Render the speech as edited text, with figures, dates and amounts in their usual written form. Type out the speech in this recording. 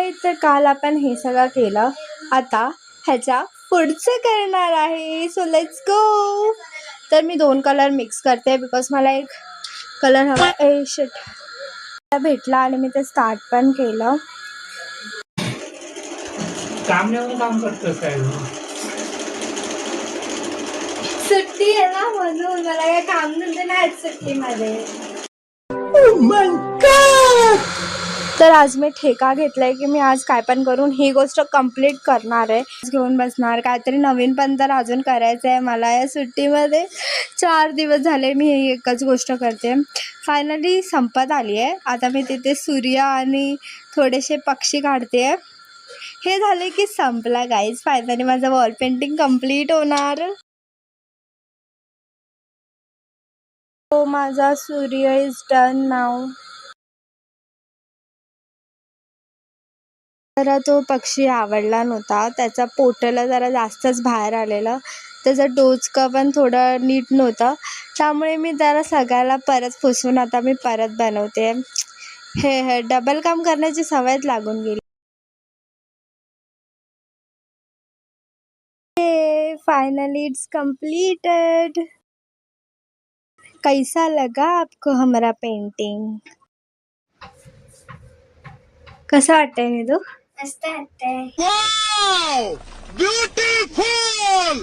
Guys, तर काल आपण हे सगळं केलं, आता ह्याच्या पुढचं करणार आहे. So let's go. तर मी 2 कलर मिक्स करते बिकॉज मला एक कलर हवा भेटला आणि मी ते स्टार्ट पण केलं. काम करतोस काय? सुट्टी आहे ना म्हणून मला काय काम नव्हते ना सुट्टीमध्ये. तर आज मी ठेका घेतलाय की मी आज काय पण करून ही गोष्ट कंप्लीट करणार आहे. घेऊन बसणार, काहीतरी नवीन पण तर अजून करायचं आहे मला या सुट्टीमध्ये. 4 दिवस झाले मी ही एकच गोष्ट करते. फायनली संपत आली आहे. आता मी तिथे सूर्य आणि थोडेसे पक्षी काढते. हे झाले की संपला गाईज. फायनली माझं वॉल पेंटिंग कंप्लीट होणार. तो माझा सूर्य इज डन नाव. जरा तो पक्षी आवडला नव्हता, त्याचा पोटाला जरा जास्तच बाहेर आलेलं, त्याचं डोचकं पण थोडं नीट नव्हतं, त्यामुळे मी जरा सगळ्याला परत पुसून आता मी परत बनवते. हे डबल काम करण्याची सवयच लागून गेली. Finally it's completed. कैसा लगा आपको हमारा पेंटिंग? कसं वाटतंय निधू? मस्त वाटतंय. Wow! Beautiful!